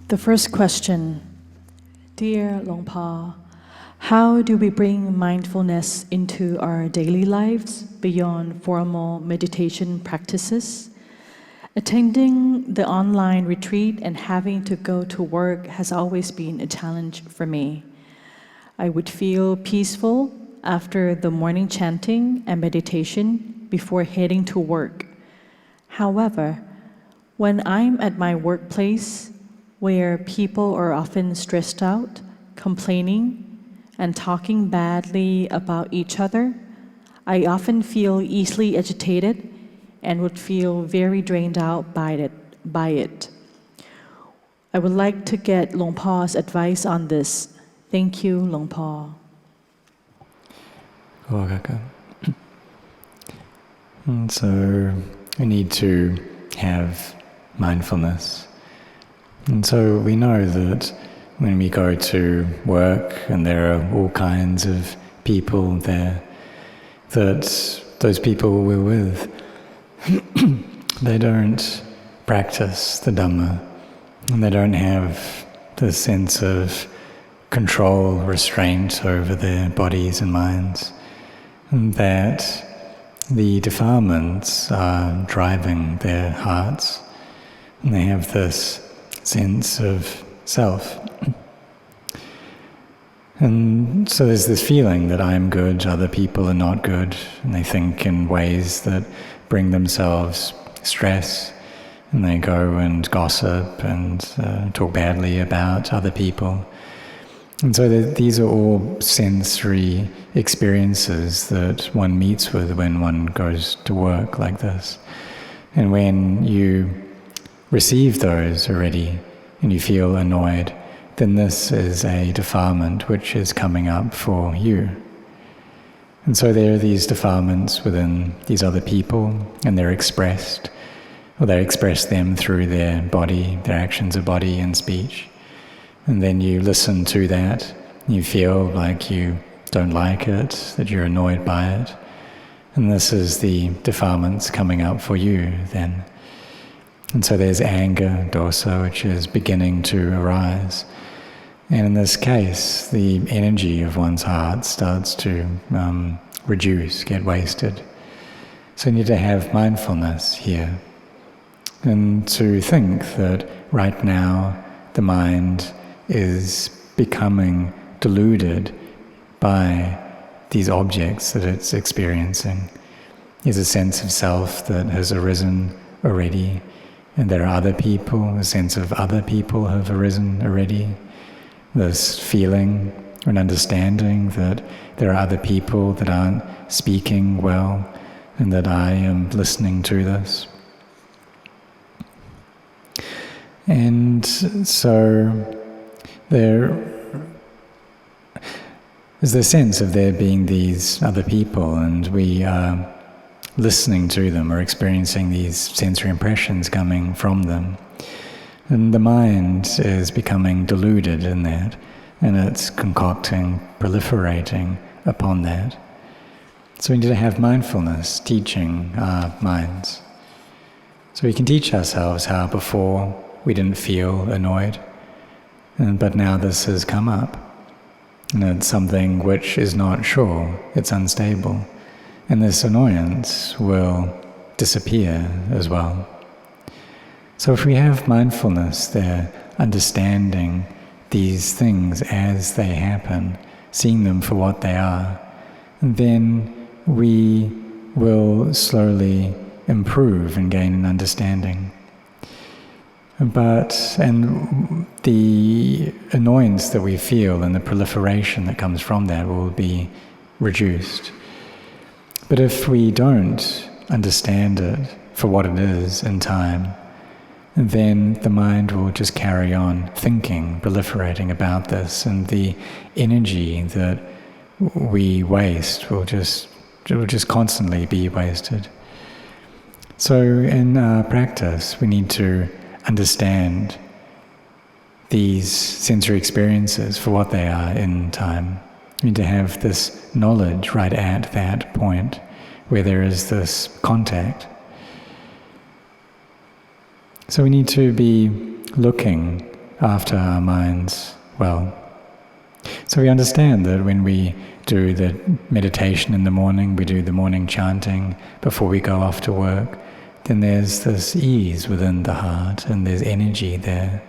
The first question, Dear Longpa, how do we bring mindfulness into our daily lives beyond formal meditation practices? Attending the online retreat and having to go to work has always been a challenge for me. I would feel peaceful after the morning chanting and meditation before heading to work. However, when I'm at my workplace, where people are often stressed out, complaining, and talking badly about each other, I often feel easily agitated and would feel very drained out by it. I would like to get Longpa's advice on this. Thank you, Longpa. So we need to have mindfulness. And so we know that when we go to work and there are all kinds of people there, that those people we're with, they don't practice the Dhamma, and they don't have the sense of control, restraint over their bodies and minds, and that the defilements are driving their hearts, and they have this sense of self. And so there's this feeling that I'm good, other people are not good, and they think in ways that bring themselves stress, and they go and gossip and talk badly about other people. And so these are all sensory experiences that one meets with when one goes to work like this. And when you receive those already and you feel annoyed, then this is a defilement which is coming up for you. And so there are these defilements within these other people, and they're expressed, or they express them through their body, their actions of body and speech. And then you listen to that, you feel like you don't like it, that you're annoyed by it. And this is the defilements coming up for you then. And so there's anger, dosa, which is beginning to arise. And in this case, the energy of one's heart starts to reduce, get wasted. So you need to have mindfulness here. And to think that right now the mind is becoming deluded by these objects that it's experiencing. There's a sense of self that has arisen already, and there are other people, a sense of other people have arisen already. This feeling or an understanding that there are other people that aren't speaking well, and that I am listening to this. And so there is the sense of there being these other people, and we are listening to them or experiencing these sensory impressions coming from them. And the mind is becoming deluded in that, and it's concocting, proliferating upon that. So we need to have mindfulness teaching our minds. So we can teach ourselves how before we didn't feel annoyed, but now this has come up. And it's something which is not sure, it's unstable. And this annoyance will disappear as well. So if we have mindfulness there, understanding these things as they happen, seeing them for what they are, then we will slowly improve and gain an understanding. And the annoyance that we feel and the proliferation that comes from that will be reduced. But if we don't understand it for what it is in time, then the mind will just carry on thinking, proliferating about this, and the energy that we waste will just constantly be wasted. So in our practice, we need to understand these sensory experiences for what they are in time. We need to have this knowledge right at that point where there is this contact. So we need to be looking after our minds well. So we understand that when we do the meditation in the morning, we do the morning chanting before we go off to work, then there's this ease within the heart and there's energy there.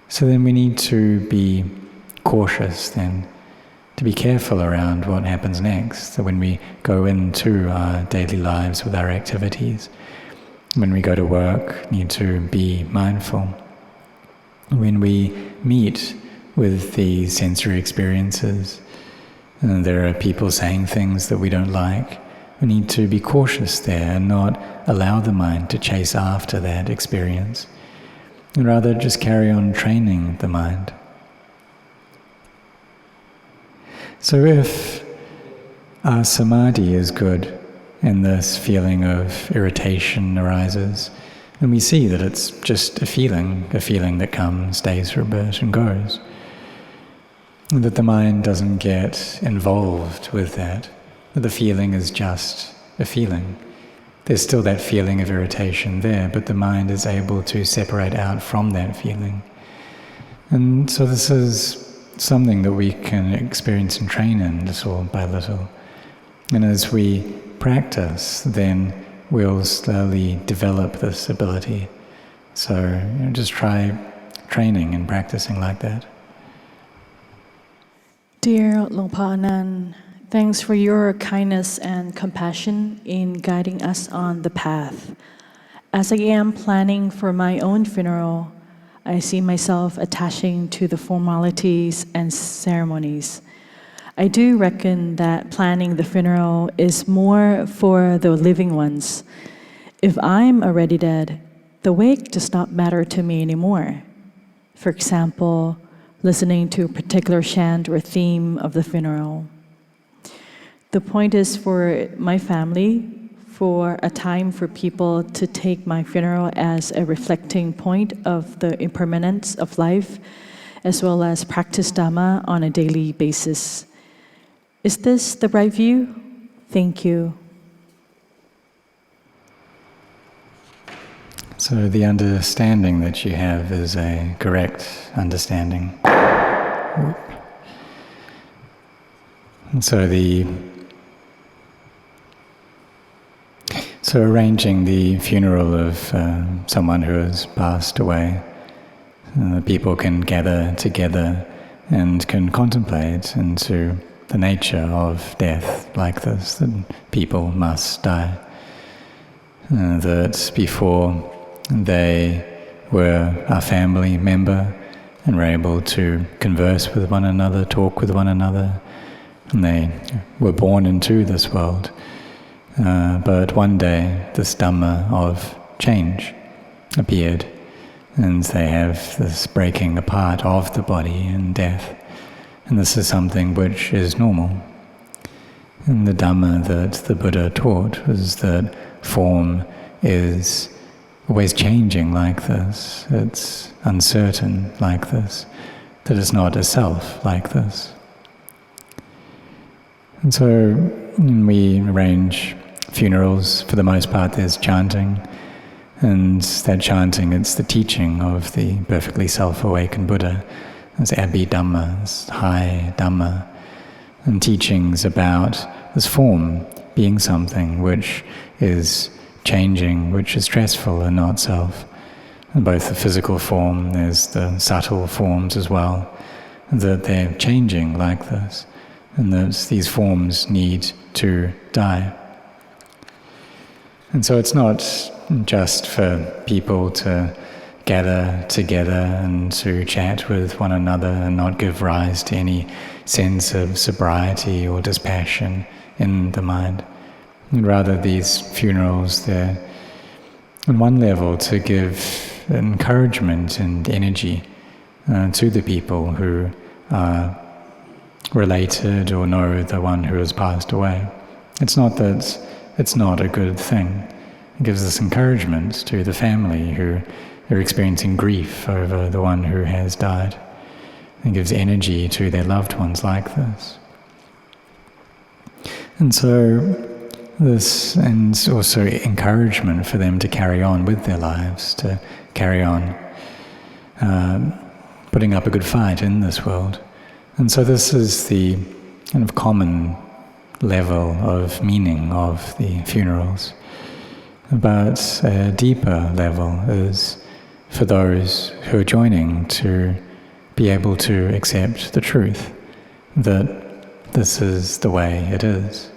So then we need to be cautious then, to be careful around what happens next. So when we go into our daily lives with our activities, when we go to work, need to be mindful. When we meet with these sensory experiences, and there are people saying things that we don't like, we need to be cautious there and not allow the mind to chase after that experience, and rather just carry on training the mind. So if our samadhi is good and this feeling of irritation arises, then we see that it's just a feeling that comes, stays for a bit and goes. And that the mind doesn't get involved with that the feeling is just a feeling. There's still that feeling of irritation there, but the mind is able to separate out from that feeling. And so this is something that we can experience and train in little by little. And as we practice, then we'll slowly develop this ability. So just try training and practicing like that. Dear Longpa Anan, thanks for your kindness and compassion in guiding us on the path. As I am planning for my own funeral, I see myself attaching to the formalities and ceremonies. I do reckon that planning the funeral is more for the living ones. If I'm already dead, the wake does not matter to me anymore. For example, listening to a particular chant or theme of the funeral. The point is for my family, for a time for people to take my funeral as a reflecting point of the impermanence of life, as well as practice Dhamma on a daily basis. Is this the right view? Thank you. So the understanding that you have is a correct understanding. And so arranging the funeral of someone who has passed away, people can gather together and can contemplate into the nature of death like this, that people must die. That before they were a family member and were able to converse with one another, talk with one another, and they were born into this world. But one day this Dhamma of change appeared, and they have this breaking apart of the body and death. And this is something which is normal. And the Dhamma that the Buddha taught was that form is always changing like this. It's uncertain like this. That it's not a self like this. And so we arrange funerals. For the most part there's chanting. And that chanting, it's the teaching of the perfectly self-awakened Buddha. It's Abhidhamma, it's high Dhamma. And teachings about this form being something which is changing, which is stressful and not self. And both the physical form, there's the subtle forms as well, that they're changing like this, and that these forms need to die. And so it's not just for people to gather together and to chat with one another and not give rise to any sense of sobriety or dispassion in the mind. Rather, these funerals, they're on one level to give encouragement and energy to the people who are related or know the one who has passed away. It's not that it's not a good thing. It gives us encouragement to the family who are experiencing grief over the one who has died. It gives energy to their loved ones like this. And so this, and also encouragement for them to carry on with their lives, to carry on putting up a good fight in this world. And so this is the kind of common level of meaning of the funerals. But a deeper level is for those who are joining to be able to accept the truth that this is the way it is.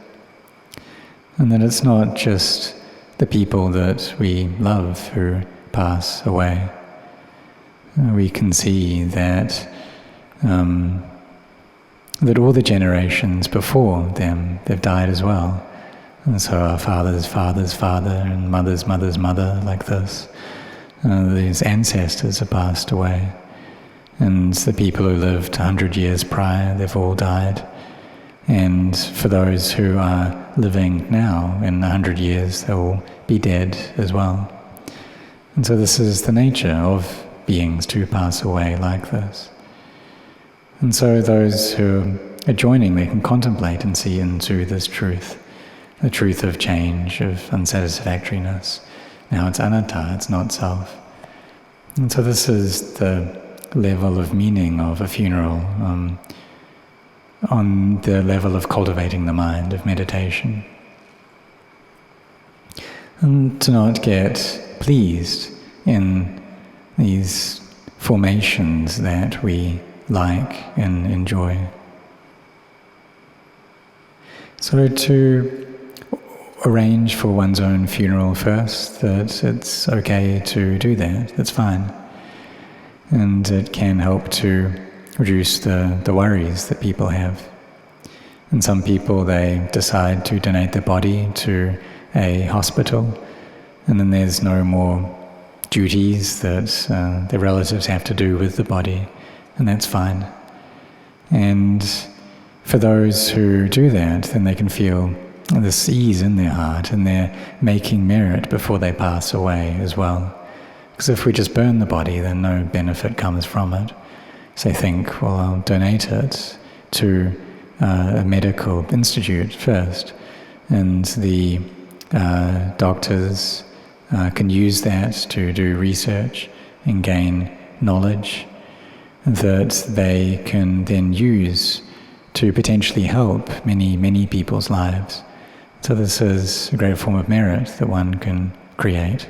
And that it's not just the people that we love who pass away. We can see that that all the generations before them, they've died as well. And so our father's father's father and mother's mother's mother, like this. These ancestors have passed away. And the people who lived 100 years prior, they've all died. And for those who are living now, in 100 years, they will be dead as well. And so this is the nature of beings to pass away like this. And so those who are joining, they can contemplate and see into this truth, the truth of change, of unsatisfactoriness. Now it's anatta, it's not self. And so this is the level of meaning of a funeral, on the level of cultivating the mind, of meditation. And to not get pleased in these formations that we like and enjoy. So to arrange for one's own funeral first, that it's okay to do that, that's fine. And it can help to reduce the worries that people have. And some people, they decide to donate their body to a hospital, and then there's no more duties that their relatives have to do with the body, and that's fine. And for those who do that, then they can feel this ease in their heart, and they're making merit before they pass away as well. Because if we just burn the body, then no benefit comes from it. So they think, well, I'll donate it to a medical institute first, and the doctors can use that to do research and gain knowledge that they can then use to potentially help many, many people's lives. So this is a great form of merit that one can create.